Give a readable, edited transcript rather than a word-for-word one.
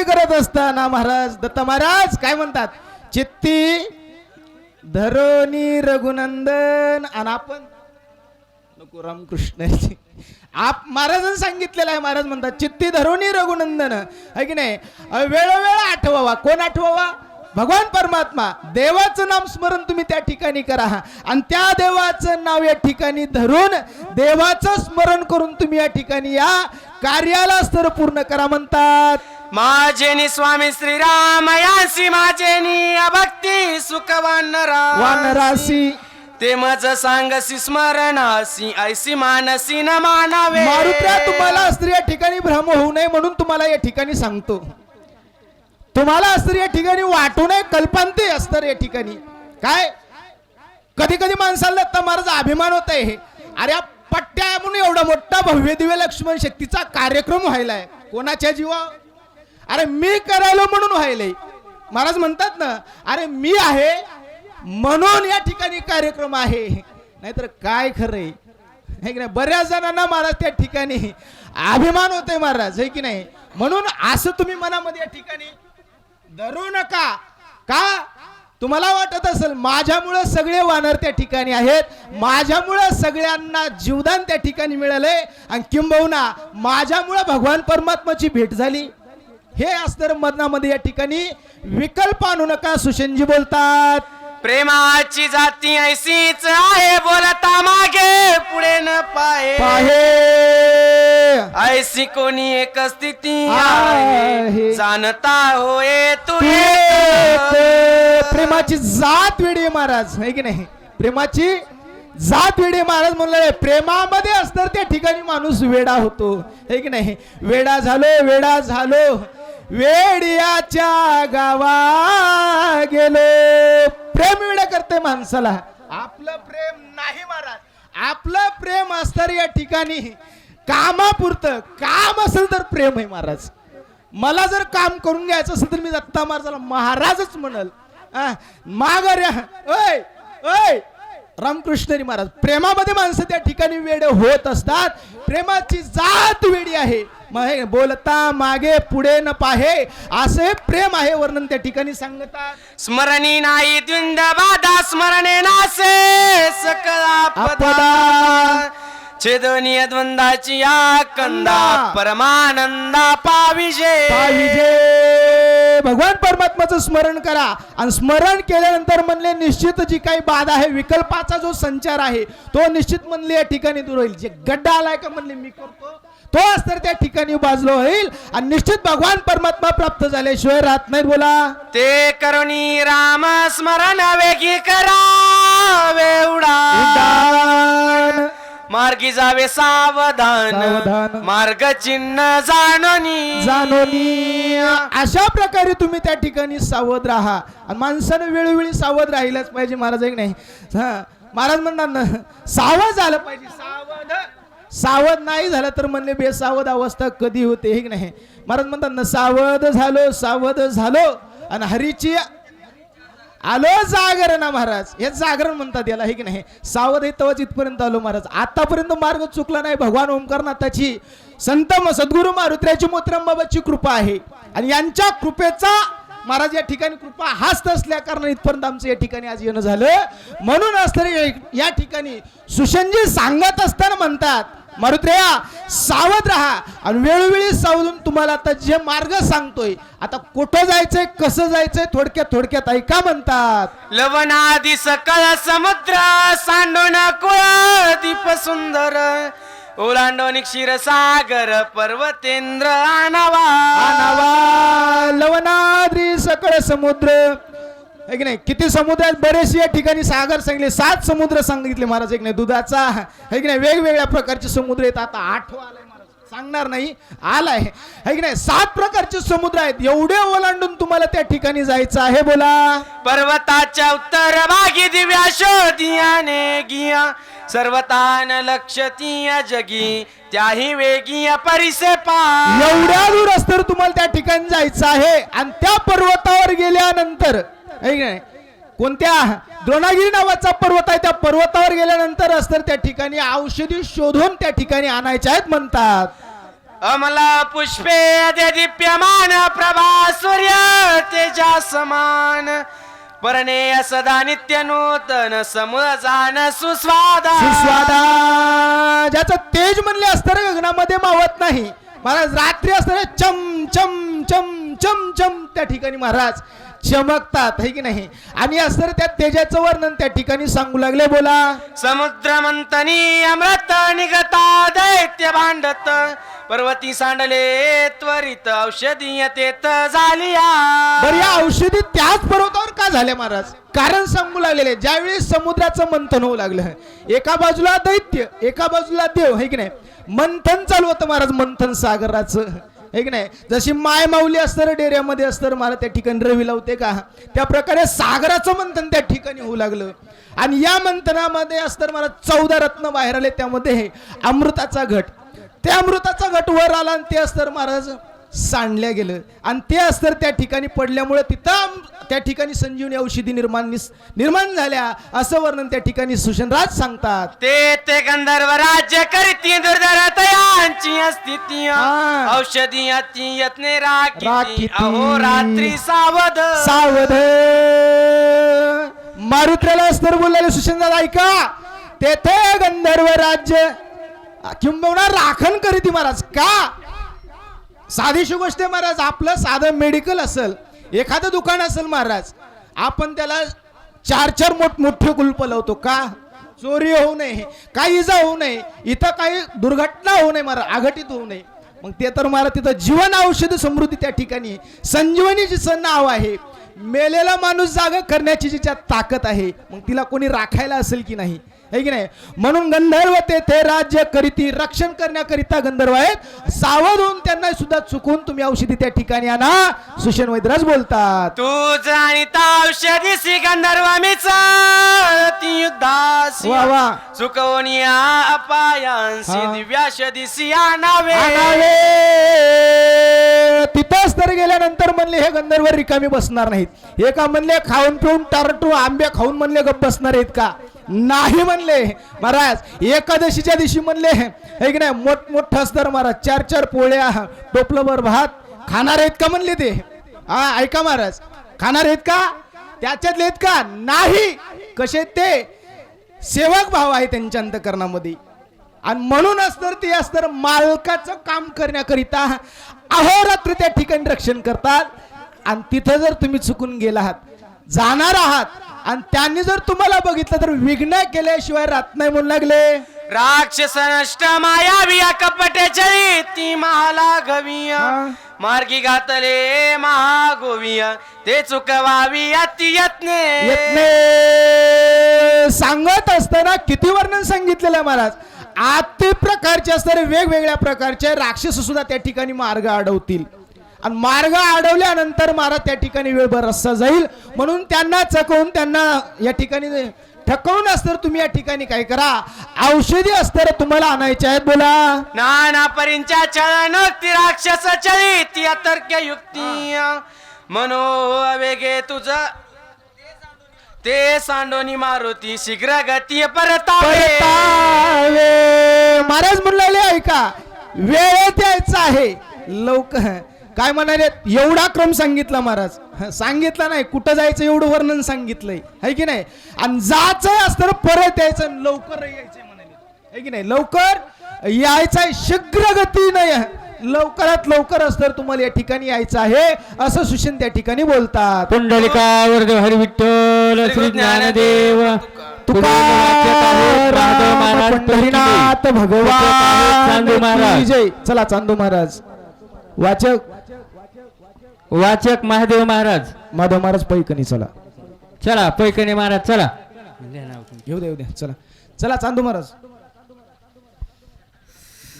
करत असताना महाराज दत्त महाराज काय म्हणतात, चित्ती धरोनी रघुनंदन. आणि आपण नको रामकृष्णाची आप महाराजांनी सांगितलेलं आहे. महाराज म्हणतात चित्ती धरोनी रघुनंदन, है की नाही. वेळोवेळ आठवावा. कोण आठवावा? भगवान परमात्मा. देवाचं नाम स्मरण तुम्ही त्या ठिकाणी करा आणि त्या देवाचं नाव या ठिकाणी धरून देवाचं स्मरण करून तुम्ही या ठिकाणी या कार्याला स्तर पूर्ण करा म्हणतात. माझेनी स्वामी श्रीराम यांसी माझेनी अभक्ती सुखवान वानरासी ते मज सांगसी स्मरणासी ऐसी मानसी न मानावे. मारुत्या तुम्हाला अस्त्र या ठिकाणी भ्रम होऊ नये म्हणून तुम्हाला या ठिकाणी सांगतो. तुम्हाला अस्त्र या ठिकाणी वाटू नये, कल्पांती अस्तर या ठिकाणी. काय कधी कधी माणसाला दत्त महाराज अभिमान होत आहे. अरे या पट्ट्या म्हणून एवढा मोठा भव्य दिव्य लक्ष्मण शक्तीचा कार्यक्रम व्हायलाय. कोणाच्या जीवा? अरे मी करायलो म्हणून व्हायलंय. महाराज म्हणतात ना, अरे मी आहे म्हणून या ठिकाणी कार्यक्रम आहे, नाहीतर काय खरंय है की नाही. बऱ्याच जणांना महाराज त्या ठिकाणी अभिमान होते महाराज, है की नाही. म्हणून असं तुम्ही मनामध्ये या ठिकाणी धरू नका. का तुम्हाला वाटत असेल माझ्यामुळे सगळे वानर त्या ठिकाणी आहेत, माझ्यामुळे सगळ्यांना जीवदान त्या ठिकाणी मिळालंय आणि किंबहुना माझ्यामुळे भगवान परमात्माची भेट झाली. हे असतर मनामध्ये या ठिकाणी विकल्प आणू नका. सुशेनजी बोलतात, प्रेमाची जाती ऐसीच आहे बोलता मागे पुढे न पाहे. ऐसी कोणी एक स्थिती आहे जाणता होय तुझे. प्रेमाची जात वेडी महाराज, है की नाही. प्रेमाची जात वेडी महाराज म्हणले. प्रेमामध्ये असतर त्या ठिकाणी माणूस वेडा होतो, है की नाही. वेडा झालो वेड्याच्या गावा गेलो. प्रेम वेडा करते माणसाला. आपलं प्रेम नाही महाराज. आपलं प्रेम असतं या ठिकाणी कामापुरतं. काम असेल तर प्रेम आहे महाराज. मला जर काम करून घ्यायचं असेल तर मी दत्ता महाराजाला महाराजच म्हणल. माघाऱ्या ओय ओय रामकृष्णरी महाराज. प्रेमामध्ये माणसं त्या ठिकाणी वेडे होत असतात. प्रेमाची जात वेडी आहे. बोलता मागे पुढे न पाहे असे प्रेम आहे. वर्णन त्या ठिकाणी सांगतात. स्मरणी नाही द्विंद बाधा स्मरणे नासे सकळ आपदा. छेदनीय द्वंदाची या कंदा परमानंदा पाविजे. भगवान परमात्माचं स्मरण करा आणि स्मरण केल्यानंतर म्हणले निश्चित जी काही बाधा आहे, विकल्पाचा जो संचार आहे तो निश्चित म्हणले या ठिकाणी दूर होईल. जे गड्डा आलाय का म्हणले मी करतो तो असतर त्या ठिकाणी बाजलो होईल आणि निश्चित भगवान परमात्मा प्राप्त झाल्याशिवाय राहत नाही. बोला ते करुणी राम स्मरण वेगी करावे उडान. मार्गी जावे सावधान मार्ग चिन्ह जाणोनी. अशा प्रकारे तुम्ही त्या ठिकाणी सावध राहा आणि माणसानं वेळोवेळी सावध राहिलाच पाहिजे महाराज, एक नाही. महाराज म्हणतात ना सावध झालं पाहिजे. सावध नाही झालं तर म्हणले बेसावध अवस्था कधी होते, हे नाही. महाराज म्हणतात ना सावध झालो आणि हरीची आलो जागरण. महाराज हे जागरण म्हणतात याला, हे की नाही. सावध आहे तवच इथपर्यंत आलो महाराज. आतापर्यंत मार्ग चुकला नाही. भगवान ओंकारनाथाची संत सद्गुरु मारुतीची मोतीरामबाबाची कृपा आहे आणि यांच्या कृपेचा महाराज या ठिकाणी कृपा हास्त असल्या कारण इथपर्यंत आमचं या ठिकाणी आज येणं झालं. म्हणून असतं या ठिकाणी सुशेनजी सांगत असताना म्हणतात मारुत्र्या सावध राहा आणि वेळोवेळी सावधून तुम्हाला आता जे मार्ग सांगतोय आता कुठं जायचंय कसं जायचंय थोडक्यात ऐका म्हणतात. लवणादी सकळ समुद्र सांडून कुळ दीप सुंदर ओलांडून क्षीरसागर पर्वतेंद्र आणावा. लवणाद्री सकळ समुद्र, एक नाही. किती समुद्र आहेत? बरेचसे या ठिकाणी सागर सांगितले. 7 समुद्र सांगितले महाराज, एक नाही. दुधाचा है की नाही. वेगवेगळ्या प्रकारचे समुद्र आहेत. आता 8वा आलाय महाराज, सांगणार नाही आलाय, है की नाही. 7 प्रकारचे समुद्र आहेत. एवढे ओलांडून तुम्हाला त्या ठिकाणी जायचं आहे. बोला पर्वताच्या उत्तर भागी दिव्या शोधियाने गिया सर्वतान लक्षतीय जगी त्याही वेगीय परिसे पा. एवढ्या दूर असतर तुम्हाला त्या ठिकाणी जायचं आहे आणि त्या पर्वतावर गेल्यानंतर कोणत्या द्रोणागिरी नावाचा पर्वत आहे त्या पर्वतावर गेल्यानंतर असतर त्या ठिकाणी औषधी शोधून त्या ठिकाणी आणायच्या आहेत म्हणतात. अमला पुष्पे दे दीप्यमान प्रभा सूर्य तेजा समान परणे सदा नित्य नूतन समूळ जाण सुस्वादा सुस्वादा ज्याचं तेज म्हणले अस्तर गगनामध्ये मावत नाही महाराज. रात्री असताना चम चम चम चम चम त्या ठिकाणी महाराज चमकतात है की नाही. आणि अस्तर त्या तेजाचं वर्णन त्या ठिकाणी सांगू लागले. बोला. समुद्र मंथनी अमृत निघता दैत्य भांडत पर्वती सांडले त्वरित औषधी येतेत झालिया. बरं या औषधी त्याच पर्वतावर का झाल्या महाराज. कारण सांगू लागलेले. ज्यावेळी समुद्राचं मंथन होऊ लागलं एका बाजूला दैत्य एका बाजूला देव है की नाही. मंथन चालू होतं महाराज. मंथन सागराचं है की नाही. जशी माय माऊली असतं डेऱ्यामध्ये असतं मला त्या ठिकाणी रवी लावते का त्या प्रकारे सागराचं मंथन त्या ठिकाणी होऊ लागलं. आणि या मंथनामध्ये असतं मला 14 रत्न बाहेर आले. त्यामध्ये अमृताचा घट त्या अमृताचा घट वर आला आणि ते असतं महाराज सांडल्या गेलं. आणि ते अस्तर त्या ठिकाणी पडल्यामुळे तिथं त्या ठिकाणी संजीवनी औषधी निर्माण झाल्या असं वर्णन त्या ठिकाणी सुशनराज सांगतात. ते गंधर्व राज्य करीती दुर्धर तयांची अस्तित्व औषधी अति यत्ने राखीती अहो रात्री सावध सावध. मारुत्र्याला अस्तर बोललेले सुशनराज ऐका. तेथे गंधर्व राज्य किंबहुना राखण करीती महाराज. का साधीशी गोष्ट आहे महाराज. आपलं साधं मेडिकल असेल एखादं दुकान असेल महाराज आपण त्याला 4 मोठे कुलप लावतो का चोरी होऊ नये काही इजा होऊ नये इथं काही दुर्घटना होऊ नये महाराज आघटित होऊ नये. मग ते तर महाराज तिथं जीवन औषध समृद्धी त्या ठिकाणी संजीवनी जिचं नाव आहे. मेलेला माणूस जागा करण्याची जिच्यात ताकद आहे मग तिला कोणी राखायला असेल की नाही है की नाही. म्हणून गंधर्व तेथे राज्य करीती रक्षण करण्याकरिता गंधर्व आहेत. सावध होऊन त्यांना सुद्धा चुकून तुम्ही औषधी त्या ठिकाणी आणा. सुषेण वैद्यराज बोलतात. तू जाणीता औषधी सी गंधर्व मीच ती युद्धासी वा वा. चुकवनिया अपायांसी दिव्याशदिसी आणावे. तिथंच तर गेल्यानंतर म्हणले हे गंधर्व रिकामी बसणार नाहीत. हे का म्हणले खाऊन पिऊन टारटू आंबे खाऊन म्हणले गप्प बसणार आहेत का नाही म्हणले महाराज. एकादशीच्या दिवशी म्हणले हे की नाही मोठमोठं असतं महाराज 4 पोळ्या टोपलभर भात खाणार आहेत का म्हणले ते. हा ऐका महाराज खाणार आहेत का त्याच्यातले आहेत का नाही. कसे ते सेवक भाव आहे त्यांच्या अंतकरणामध्ये. आणि म्हणूनच तर ते असतर मालकाचं काम करण्याकरिता अहोरात्र त्या ठिकाणी रक्षण करतात. आणि तिथं जर तुम्ही चुकून गेला आहात जाणार आहात आणि त्यांनी जर तुम्हाला बघितलं तर विघ्न केल्याशिवाय राहत नाही म्हणू लागले. राक्षस नष्ट मायावी कपटे चली ती महाला गविया मार्गी घातले महागोविया ते चुकवावी अति यत्ने. सांगत असताना किती वर्णन सांगितलेलं महाराज. अति प्रकारचे असणारे वेगवेगळ्या प्रकारचे राक्षस सुद्धा त्या ठिकाणी मार्ग अडवतील. आणि मार्ग अडवल्यानंतर महाराज त्या ठिकाणी वेळ बरचसा जाईल. म्हणून त्यांना चकवून त्यांना या ठिकाणी ठकवून असतं तुम्ही या ठिकाणी काय करा औषधी अस्तर तुम्हाला आणायचे आहेत. बोला. नाना परींच्या चलन ती राक्षस चली ती अतर्क युक्ती मनो वेगे तुझ ते सांडोनी मारुती शीघ्र गती परतावे. महाराज म्हणले ऐका वेळेत यायचं आहे लवकर. काय म्हणाले एवढा क्रम सांगितला महाराज. सांगितला नाही कुठं जायचं एवढं वर्णन सांगितलंय है की नाही. आणि जायचं असतं परत यायचं लवकर यायचंय म्हणाले है की नाही. लवकर यायचंय शीघ्र गती नाही लवकरात लवकर असतं तुम्हाला या ठिकाणी यायचं आहे असं सुषेण त्या ठिकाणी बोलतात. पुंडलिका वरदेव हरी विठ्ठल श्री ज्ञानदेव पंढरीनाथ भगवान जय. चला चांदू महाराज वाचक महादेव महाराज माधव महाराज पैकणी. चला चला पैकणे महाराज चला येऊ द्या चला चला चांदू महाराज.